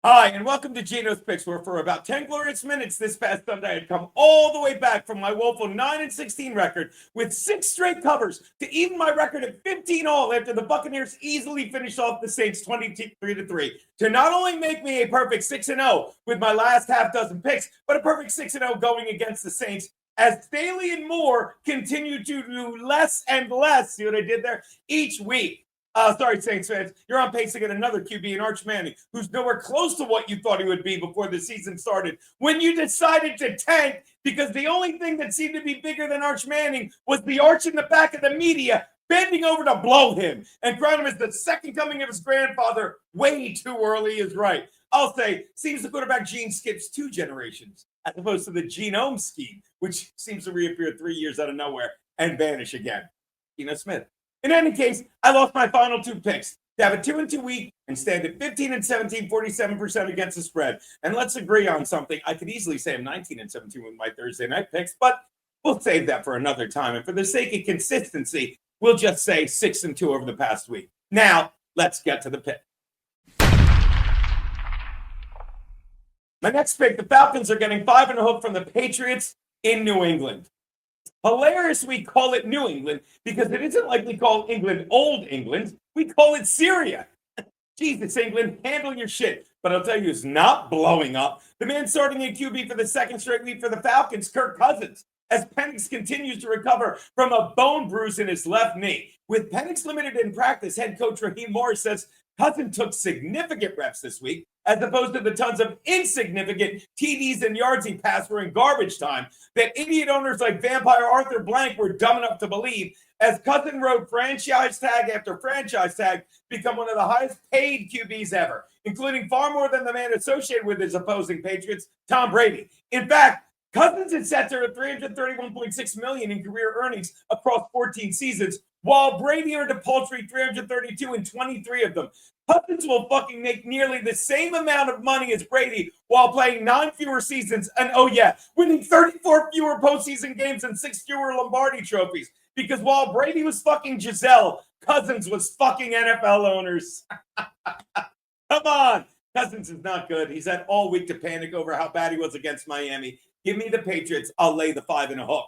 Hi, and welcome to Geno's Picks, where for about 10 glorious minutes this past Sunday, I had come all the way back from my woeful 9-16 record with 6 straight covers to even my record at 15 all after the Buccaneers easily finished off the Saints 23-3 to not only make me a perfect 6-0 with my last half dozen picks, but a perfect 6-0 going against the Saints as Staley and Moore continue to do less and less, see what I did there, each week. Sorry, Saints fans. You're on pace to get another QB in Arch Manning, who's nowhere close to what you thought he would be before the season started. When you decided to tank, because the only thing that seemed to be bigger than Arch Manning was the arch in the back of the media bending over to blow him and crown him as the second coming of his grandfather way too early is right. I'll say, seems the quarterback gene skips 2 generations, as opposed to the genome scheme, which seems to reappear 3 years out of nowhere and vanish again. Geno Smith. In any case, I lost my final 2 picks to have a 2-2 week and stand at 15-17, 47% against the spread. And let's agree on something. I could easily say I'm 19-17 with my Thursday night picks, but we'll save that for another time. And for the sake of consistency, we'll just say 6-2 over the past week. Now, let's get to the pick. My next pick, the Falcons are getting 5.5 from the Patriots in New England. Hilarious we call it New England because it isn't like we call England Old England. We call it Syria. Jesus, England, handle your shit. But I'll tell you, it's not blowing up. The man starting in QB for the second straight week for the Falcons, Kirk Cousins, as Penix continues to recover from a bone bruise in his left knee. With Penix limited in practice, head coach Raheem Morris says Cousins took significant reps this week, as opposed to the tons of insignificant TDs and yards he passed were in garbage time that idiot owners like Vampire Arthur Blank were dumb enough to believe, as Cousins wrote franchise tag after franchise tag, become one of the highest paid QBs ever, including far more than the man associated with his opposing Patriots, Tom Brady. In fact, Cousins had set there at $331.6 million in career earnings across 14 seasons, while Brady earned a paltry $332 in 23 of them. Cousins will fucking make nearly the same amount of money as Brady while playing 9 fewer seasons and, oh yeah, winning 34 fewer postseason games and 6 fewer Lombardi trophies. Because while Brady was fucking Giselle, Cousins was fucking NFL owners. Come on. Cousins is not good. He's had all week to panic over how bad he was against Miami. Give me the Patriots. I'll lay the 5.5.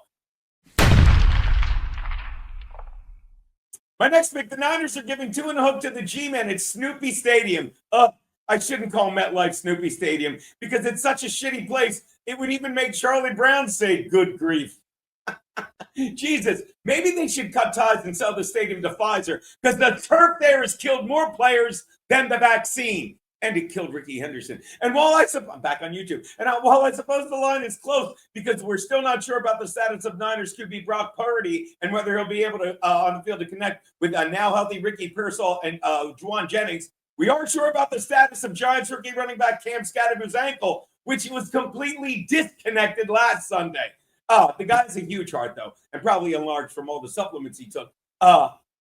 My next pick, the Niners are giving 2.5 to the G-Men at Snoopy Stadium. I shouldn't call MetLife Snoopy Stadium because it's such a shitty place. It would even make Charlie Brown say, good grief. Jesus, maybe they should cut ties and sell the stadium to Pfizer because the turf there has killed more players than the vaccine. And it killed Ricky Henderson. And while I'm back on YouTube, and while I suppose the line is close because we're still not sure about the status of Niners QB Brock Purdy and whether he'll be able to on the field to connect with a now healthy Ricky Pearsall and Juwan Jennings, we aren't sure about the status of Giants rookie running back Cam Scatterbu's ankle, which was completely disconnected last Sunday. The guy has a huge heart, though, and probably enlarged from all the supplements he took.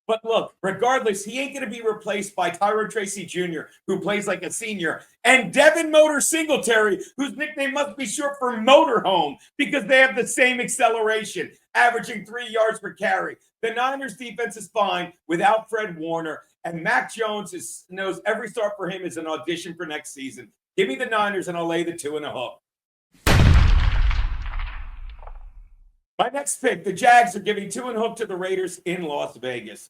But look, regardless, he ain't going to be replaced by Tyrone Tracy Jr., who plays like a senior, and Devin Motor Singletary, whose nickname must be short for Motorhome, because they have the same acceleration, averaging 3 yards per carry. The Niners defense is fine without Fred Warner, and Mac Jones knows every start for him is an audition for next season. Give me the Niners, and I'll lay the 2.5. My next pick, the Jags are giving 2.5 to the Raiders in Las Vegas.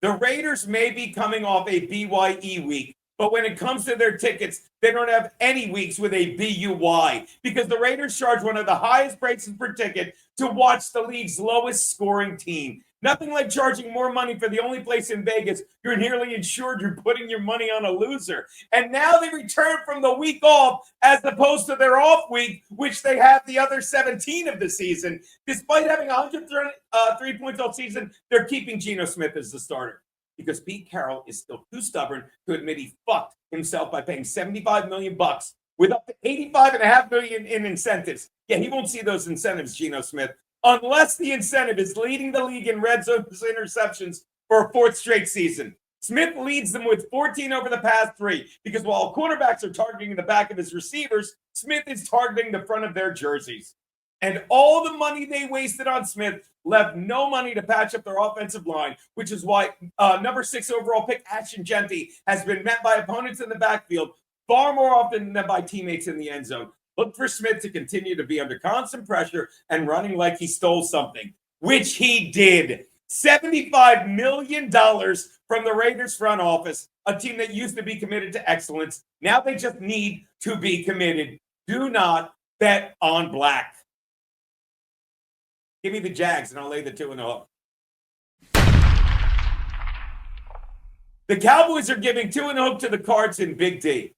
The Raiders may be coming off a BYE week, but when it comes to their tickets, they don't have any weeks with a BUY because the Raiders charge one of the highest prices per ticket to watch the league's lowest scoring team. Nothing like charging more money for the only place in Vegas you're nearly insured you're putting your money on a loser. And now they return from the week off as opposed to their off week, which they have the other 17 of the season. Despite having 103 points all season, they're keeping Geno Smith as the starter because Pete Carroll is still too stubborn to admit he fucked himself by paying $75 million with up to $85.5 million in incentives. Yeah, he won't see those incentives, Geno Smith, unless the incentive is leading the league in red zone interceptions for a 4th straight season. Smith leads them with 14 over the past 3 because while cornerbacks are targeting the back of his receivers, Smith is targeting the front of their jerseys. And all the money they wasted on Smith left no money to patch up their offensive line, which is why number 6 overall pick Ashton Genty has been met by opponents in the backfield far more often than by teammates in the end zone. Look for Smith to continue to be under constant pressure and running like he stole something, which he did. $75 million from the Raiders front office, a team that used to be committed to excellence. Now they just need to be committed. Do not bet on black. Give me the Jags and I'll lay the 2.5. The Cowboys are giving 2.5 to the Cards in Big D.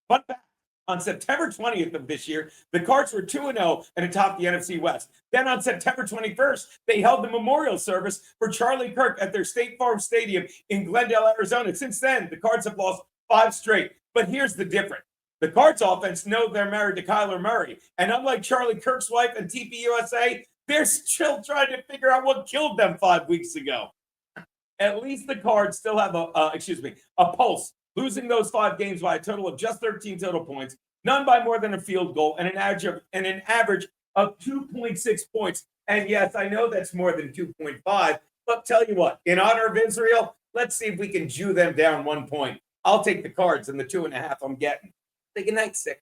Fun fact. On September 20th of this year, the Cards were 2-0 and atop the NFC West. Then on September 21st, they held the memorial service for Charlie Kirk at their State Farm Stadium in Glendale, Arizona. Since then, the Cards have lost 5 straight. But here's the difference. The Cards offense know they're married to Kyler Murray. And unlike Charlie Kirk's wife and TPUSA, they're still trying to figure out what killed them 5 weeks ago. At least the Cards still have a pulse, losing those 5 games by a total of just 13 total points, none by more than a field goal, and an average of 2.6 points. And yes, I know that's more than 2.5, but tell you what, in honor of Israel, let's see if we can Jew them down 1 point. I'll take the Cards and the 2.5 I'm getting. Say good night, 6.